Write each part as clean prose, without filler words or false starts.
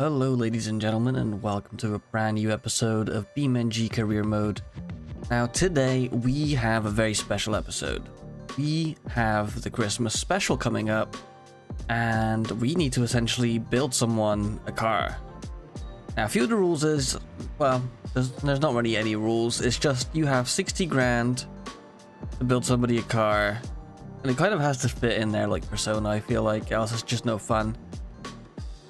Hello ladies and gentlemen, and welcome to a brand new episode of BeamNG Career Mode. Now today we have a very special episode. We have the Christmas special coming up, and we need to essentially build someone a car. Now a few of the rules is, well, there's not really any rules, it's just you have 60 grand to build somebody a car, and it kind of has to fit in there like Persona, I feel like, else it's just no fun.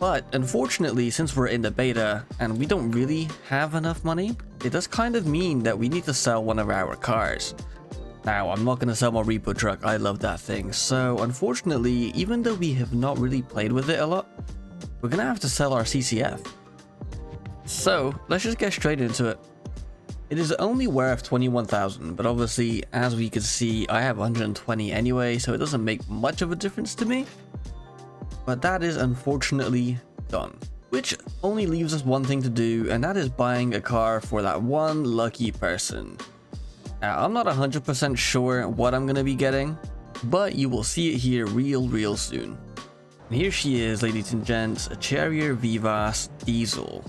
But unfortunately, since we're in the beta and we don't really have enough money, it does kind of mean that we need to sell one of our cars. Now, I'm not going to sell my repo truck, I love that thing. So unfortunately, even though we have not really played with it a lot, we're going to have to sell our CCF. So let's just get straight into it. It is only worth 21,000, but obviously, as we can see, I have 120 anyway, so it doesn't make much of a difference to me. But that is unfortunately done, which only leaves us one thing to do, and that is buying a car for that one lucky person. Now, I'm not 100% sure what I'm going to be getting, but you will see it here real soon. And here she is, ladies and gents, a Charrier Vivas Diesel.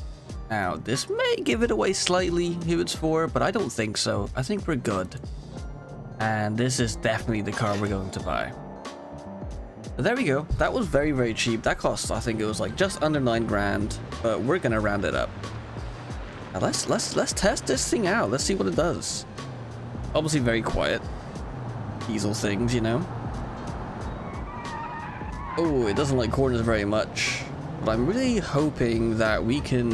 Now, this may give it away slightly who it's for, but I don't think so. I think we're good. And this is definitely the car we're going to buy. There we go. That was very cheap. That cost, I think it was like just under 9 grand, but we're gonna round it up. Now let's test this thing out. Let's see what it does. Obviously very quiet. Diesel things, you know. Oh, it doesn't like corners very much, but I'm really hoping that we can,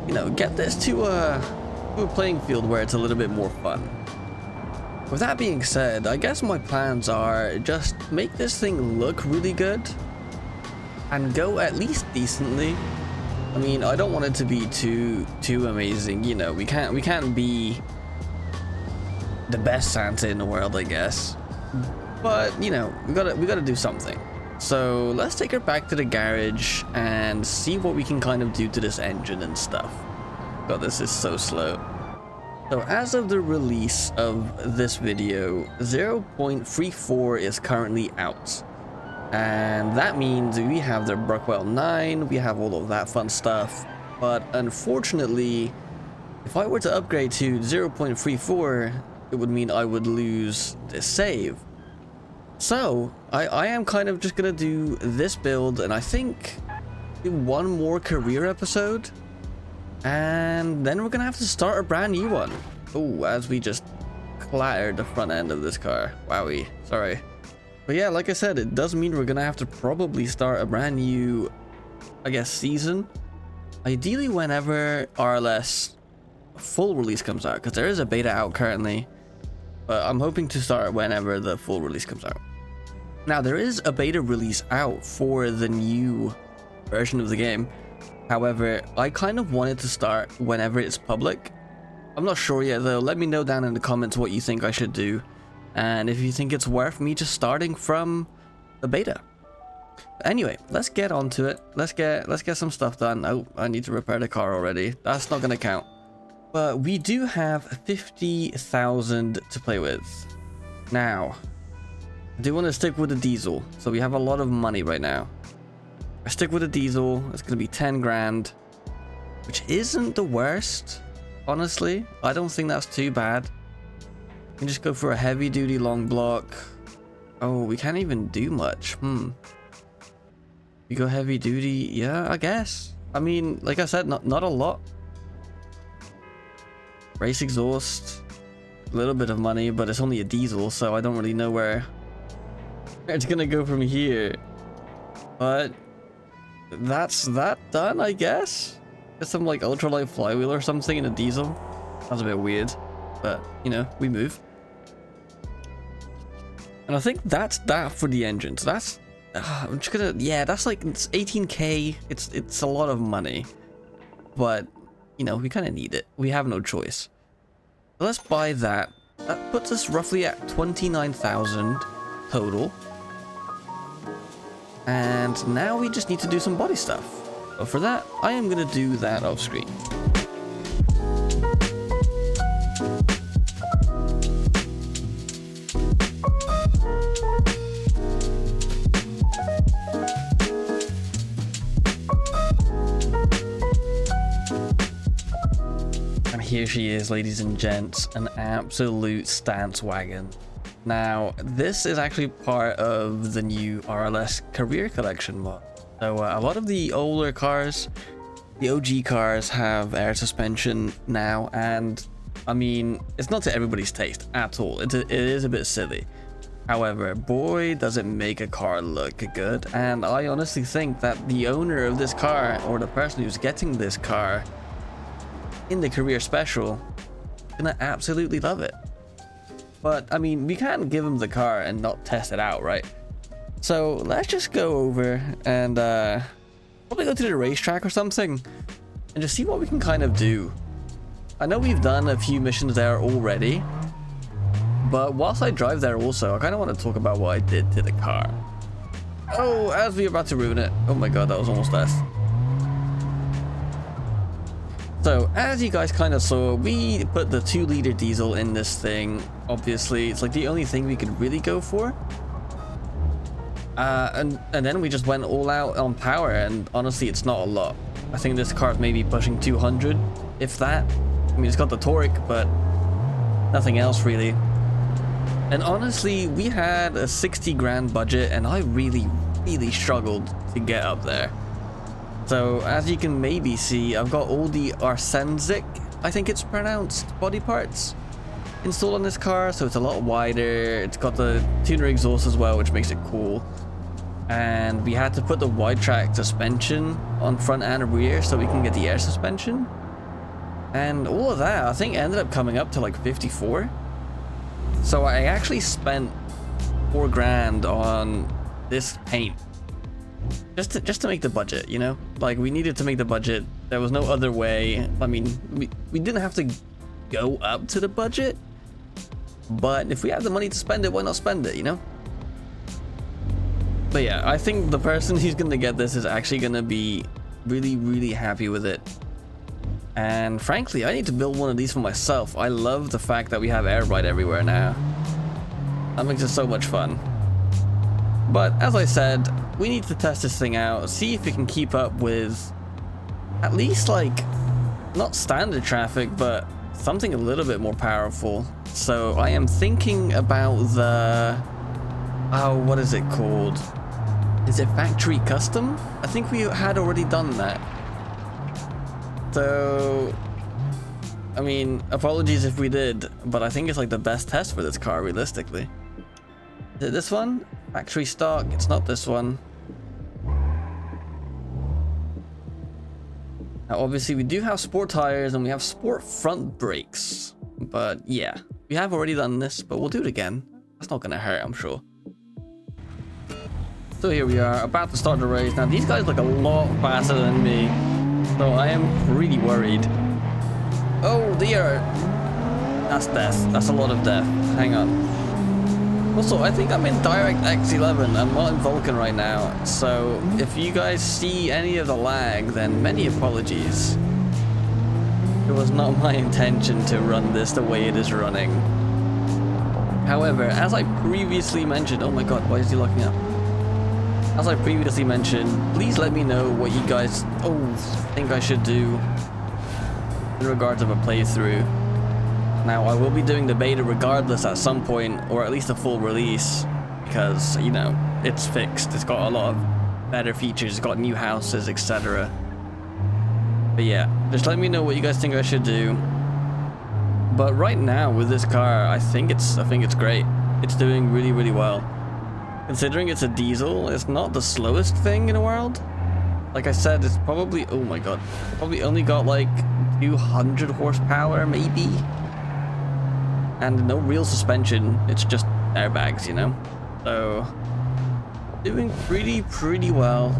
you know, get this to a playing field where it's a little bit more fun. With that being said, I guess my plans are just make this thing look really good and go at least decently. I mean, I don't want it to be too amazing, you know. We can't be the best Santa in the world, I guess. But, you know, we gotta do something. So let's take her back to the garage and see what we can kind of do to this engine and stuff. God, this is so slow. So as of the release of this video, 0.34 is currently out. And that means we have the Brockwell 9, we have all of that fun stuff. But unfortunately, if I were to upgrade to 0.34, it would mean I would lose this save. So I am kind of just gonna do this build, and I think do one more career episode. And then we're gonna have to start a brand new one. Oh, as we just clattered the front end of this car. Wowie, sorry. But yeah, like I said, it does mean we're gonna have to probably start a brand new, I guess, season. Ideally whenever RLS full release comes out, because there is a beta out currently. But I'm hoping to start whenever the full release comes out. Now, there is a beta release out for the new version of the game. However, I kind of wanted to start whenever it's public. I'm not sure yet though. Let me know down in the comments what you think I should do, and if you think it's worth me just starting from the beta. Anyway, let's get onto it. Let's get some stuff done. Oh, I need to repair the car already. That's not gonna count. But we do have 50,000 to play with. Now, I do want to stick with the diesel, so we have a lot of money right now. I stick with a diesel. It's gonna be 10 grand, which isn't the worst, honestly. I don't think that's too bad. We can just go for a heavy duty long block. Oh, we can't even do much. We go heavy duty, yeah, I guess. I mean, like I said, not a lot. Race exhaust, a little bit of money, but it's only a diesel, so I don't really know where it's gonna go from here. But that's that done, I guess. Get some like ultralight flywheel or something in a diesel. Sounds a bit weird, but you know, we move. And I think that's that for the engine. So that's I'm just gonna, yeah, that's like, it's 18k. It's a lot of money, but you know, we kind of need it. We have no choice. So let's buy that. That puts us roughly at 29,000 total. And now we just need to do some body stuff. But for that, I am going to do that off screen. here she is, ladies and gents, an absolute stance wagon. Now, this is actually part of the new RLS Career Collection mod. So a lot of the older cars, the OG cars, have air suspension now, and I mean, it's not to everybody's taste at all. It is a bit silly. However, boy, does it make a car look good. And I honestly think that the owner of this car, or the person who's getting this car in the career special, is gonna absolutely love it. But I mean, we can't give him the car and not test it out, right? So let's just go over and probably go to the racetrack or something and just see what we can kind of do. I know we've done a few missions there already, but whilst I drive there also, I kind of want to talk about what I did to the car. Oh, as we're about to ruin it. Oh my god, that was almost death. So, as you guys kind of saw, we put the 2-liter diesel in this thing. Obviously, it's like the only thing we could really go for. And then we just went all out on power, and honestly, it's not a lot. I think this car is maybe pushing 200, if that. I mean, it's got the torque, but nothing else really. And honestly, we had a 60 grand budget, and I really struggled to get up there. So as you can maybe see, I've got all the Arsenzic, I think it's pronounced, body parts installed on this car. So it's a lot wider. It's got the tuner exhaust as well, which makes it cool. And we had to put the wide track suspension on front and rear so we can get the air suspension. And all of that, I think, ended up coming up to like 54. So I actually spent 4 grand on this paint just to make the budget, you know? Like, we needed to make the budget. There was no other way. I mean, we didn't have to go up to the budget, but if we have the money to spend it, why not spend it, you know? But yeah, I think the person who's gonna get this is actually gonna be really happy with it. And frankly, I need to build one of these for myself. I love the fact that we have air ride everywhere now. That makes it so much fun. But as I said, we need to test this thing out, see if we can keep up with at least, like, not standard traffic, but something a little bit more powerful. So I am thinking about the... oh, what is it called? Is it factory custom? I think we had already done that. So, I mean, apologies if we did, but I think it's like the best test for this car, realistically. Is it this one? Factory stock? It's not this one. Now, obviously, we do have sport tires and we have sport front brakes. But yeah, we have already done this, but we'll do it again. That's not gonna hurt, I'm sure. So here we are, about to start the race. Now, these guys look a lot faster than me, so I am pretty worried. Oh dear. That's death. That's a lot of death. Hang on. Also, I think I'm in direct X11. I'm not in Vulcan right now. So if you guys see any of the lag, then many apologies. It was not my intention to run this the way it is running. However, as I previously mentioned, oh my god, why is he locking up? As I previously mentioned, please let me know what you guys think I should do in regards of a playthrough. Now, I will be doing the beta regardless at some point, or at least a full release, because, you know, it's fixed. It's got a lot of better features, it's got new houses, etc. But yeah, just let me know what you guys think I should do. But right now, with this car, I think it's great. It's doing really well. Considering it's a diesel, it's not the slowest thing in the world. Like I said, it's probably, oh my god, probably only got like 200 horsepower maybe. And no real suspension, it's just airbags, you know? So, doing pretty well.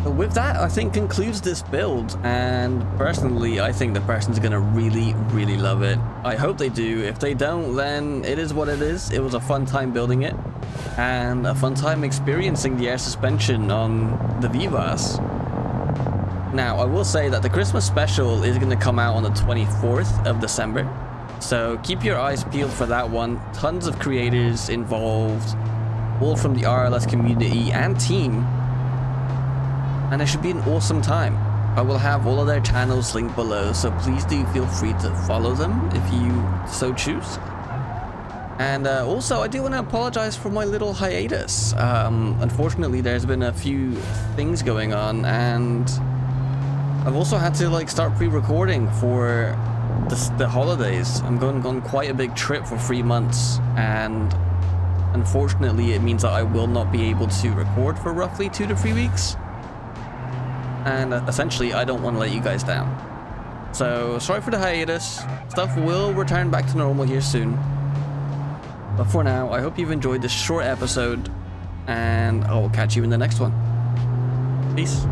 But with that, I think concludes this build, and personally, I think the person's gonna really love it. I hope they do. If they don't, then it is what it is. It was a fun time building it, and a fun time experiencing the air suspension on the Vivas. Now, I will say that the Christmas special is gonna come out on the 24th of December, so keep your eyes peeled for that one. Tons of creators involved, all from the RLS community and team. And it should be an awesome time. I will have all of their channels linked below, so please do feel free to follow them if you so choose. And also, I do want to apologize for my little hiatus. Unfortunately, there's been a few things going on, and I've also had to like start pre-recording for the holidays. I'm going on quite a big trip for 3 months, and unfortunately, it means that I will not be able to record for roughly 2 to 3 weeks. And essentially, I don't want to let you guys down. So sorry for the hiatus. Stuff will return back to normal here soon. But for now, I hope you've enjoyed this short episode, and I will catch you in the next one. Peace.